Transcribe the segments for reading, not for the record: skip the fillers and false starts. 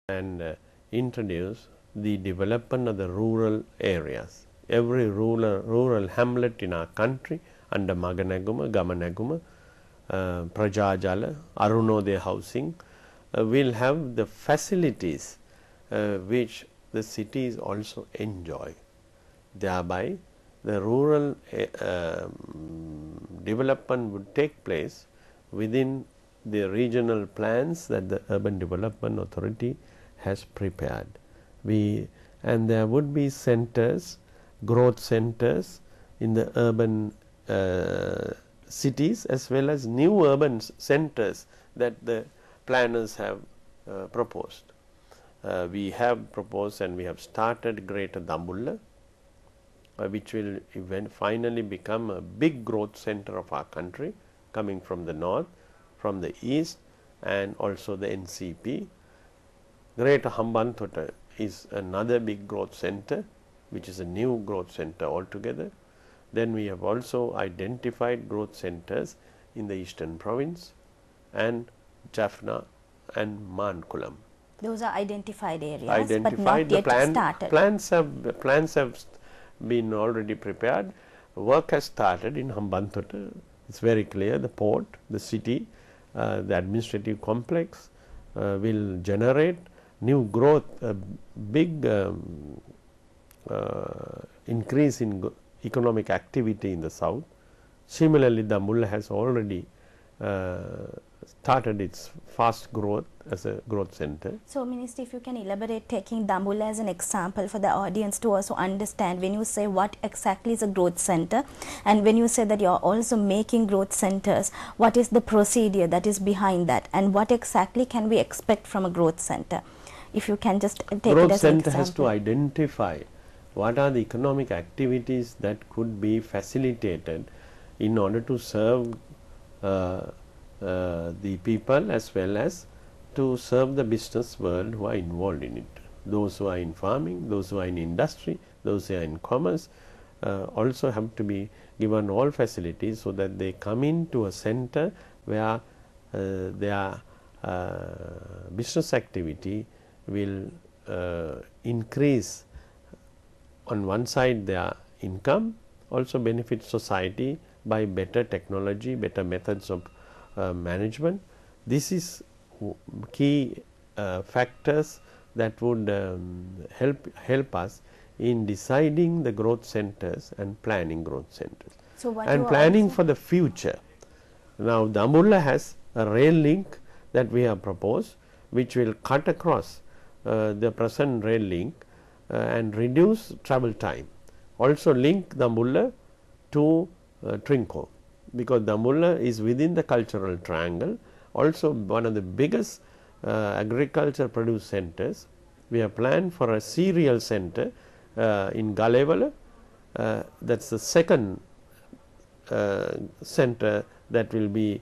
and introduce the development of the rural areas. Every rural hamlet in our country under Maganaguma, Gamanaguma, Prajajala, Arunodaya housing will have the facilities which the cities also enjoy. Thereby, the rural development would take place within the regional plans that the Urban Development Authority has prepared. And there would be centers, growth centers in the urban cities as well as new urban centers that the planners have proposed. We have proposed and we have started Greater Dambulla, which will finally become a big growth center of our country, coming from the north, from the east, and also the NCP. Greater Hambantota is another big growth center, which is a new growth center altogether. Then we have also identified growth centers in the eastern province and Jaffna and Mankulam. Those are identified areas, identified, but not yet started. Plans have been already prepared. Work has started in Hambantota. It's very clear. The port, the city, the administrative complex will generate new growth, a big increase in economic activity in the south. Similarly, Dambulla has already started its fast growth as a growth center. So, Minister, if you can elaborate, taking Dambulla as an example for the audience to also understand, when you say what exactly is a growth center, and when you say that you are also making growth centers, what is the procedure that is behind that, and what exactly can we expect from a growth center? If you can just take it as an example. Growth center has to identify what are the economic activities that could be facilitated in order to serve the people as well as to serve the business world who are involved in it. Those who are in farming, those who are in industry, those who are in commerce also have to be given all facilities so that they come into a center where their business activity will increase on one side their income, also benefit society by better technology, better methods of management. This is key factors that would help us in deciding the growth centers and planning growth centers. So and planning for the future. Now, Dambulla has a rail link that we have proposed, which will cut across the present rail link and reduce travel time. Also link Dambulla to Trinco, because Dambulla is within the cultural triangle, also one of the biggest agriculture produce centers. We have planned for a cereal center in Galevala. That is the second center that will be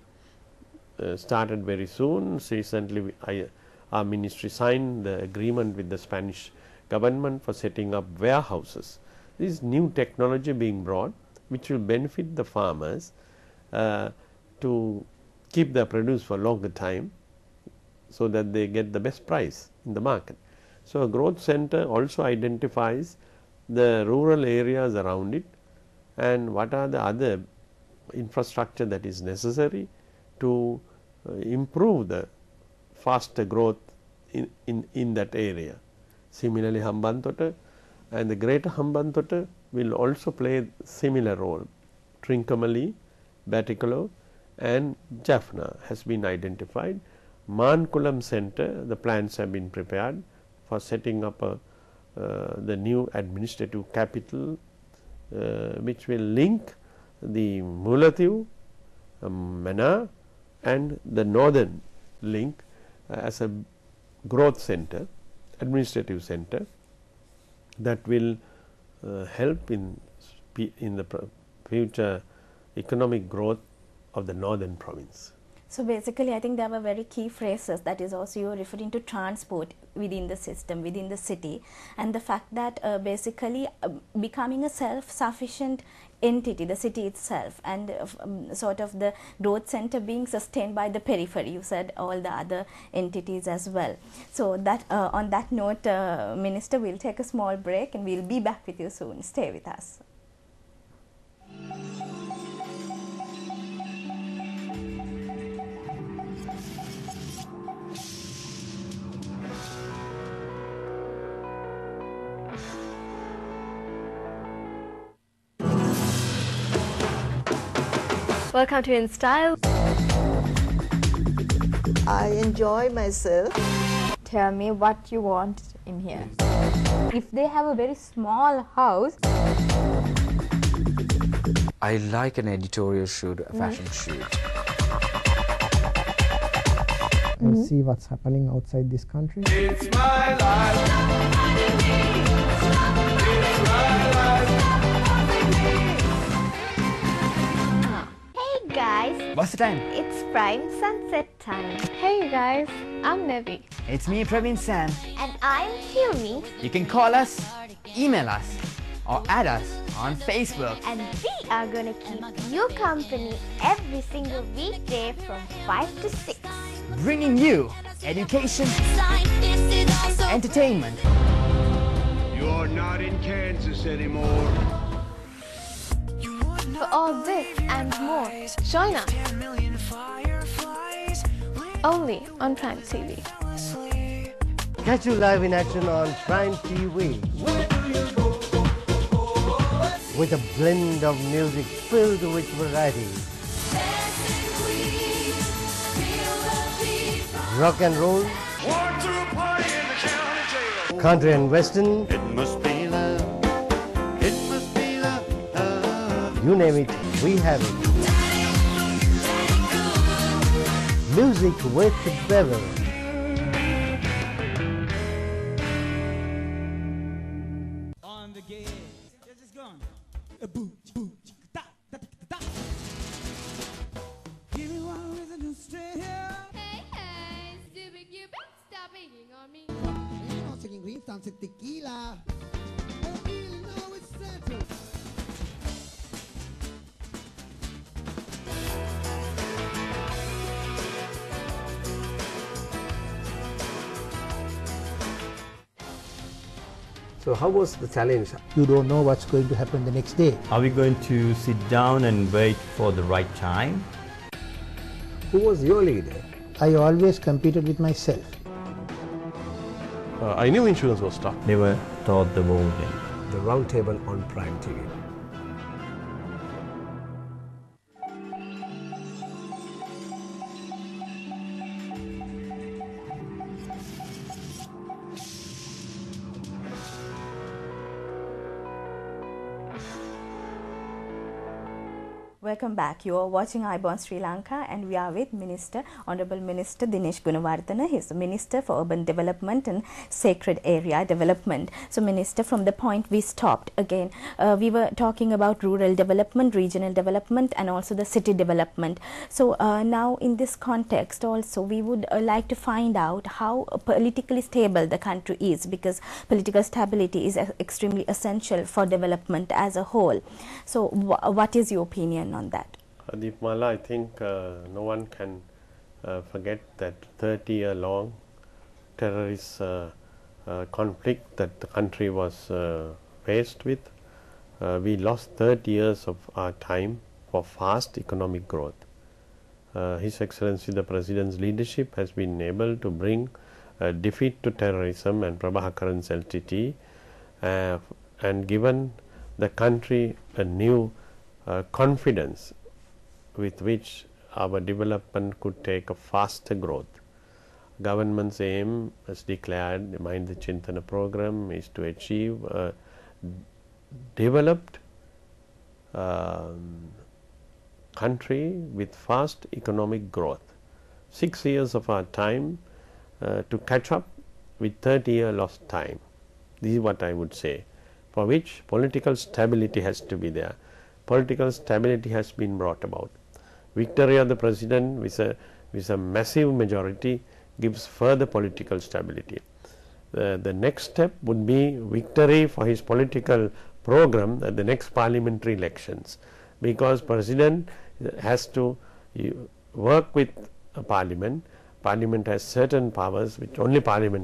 started very soon. Recently, our ministry signed the agreement with the Spanish government for setting up warehouses. This is new technology being brought, which will benefit the farmers to keep their produce for longer time, so that they get the best price in the market. So, a growth center also identifies the rural areas around it and what are the other infrastructure that is necessary to improve the faster growth in that area. Similarly, Hambantota and the Greater Hambantota will also play similar role. Trincomalee, Batticaloa and Jaffna has been identified. Mankulam Center, the plans have been prepared for setting up the new administrative capital, which will link the Mullaitivu, Mana and the northern link as a growth center, administrative center that will help in the future economic growth of the northern province. So basically, I think there were very key phrases. That is also you are referring to transport within the system, within the city, and the fact that basically becoming a self-sufficient entity, the city itself, and sort of the growth center being sustained by the periphery. You said all the other entities as well. So that on that note, Minister, we'll take a small break and we'll be back with you soon. Stay with us. Welcome to In Style. I enjoy myself. Tell me what you want in here. If they have a very small house, I like an editorial shoot, a fashion shoot. And see what's happening outside this country. It's my life. It's my life. Hey guys, What's the time? it's prime sunset time. hey guys, I'm Nevi. It's me, Praveen Sam. And I'm Hilmi, You can call us, email us, or add us on Facebook. and we are gonna keep you company every single weekday from 5 to 6. Bringing you education, entertainment, You're not in Kansas anymore. For all this and more, join us only on Prime TV. Catch you live in action on Prime TV with a blend of music filled with variety. Rock and roll, Want to party in the county jail. country and western, It must be love. It must be love. you name it, we have it. Music with Bevel. On the gate. It's just gone. A boo, boo, da, da, da, da. Give me one reason to stay here. Hey, hey, stupid Cupid, stop beating on me. You're not singing green, dancing tequila. I really know it's Santa. So how was the challenge? You don't know what's going to happen the next day. Are we going to sit down and wait for the right time? Who was your leader? I always competed with myself. I knew insurance was tough. Never thought the whole game. The round table on Prime TV. Welcome back. You are watching Ayubowan Sri Lanka, and we are with Honorable Minister Dinesh Gunawardena. He is the Minister for Urban Development and Sacred Area Development. So, Minister, from the point we stopped, again, we were talking about rural development, regional development, and also the city development. So, now in this context also, we would like to find out how politically stable the country is, because political stability is extremely essential for development as a whole. So, what is your opinion on that? Deepamala, I think no one can forget that 30-year-long terrorist conflict that the country was faced with. We lost 30 years of our time for fast economic growth. His Excellency the President's leadership has been able to bring a defeat to terrorism and Prabhakaran's LTT and given the country a new confidence with which our development could take a faster growth. Government's aim, as declared, the Mind the Chintana program, is to achieve a developed country with fast economic growth. 6 years of our time to catch up with 30-year lost time. This is what I would say, for which political stability has to be there. Political stability has been brought about. Victory of the President with a massive majority gives further political stability. The next step would be victory for his political program at the next parliamentary elections, because President has to work with Parliament. Parliament has certain powers which only Parliament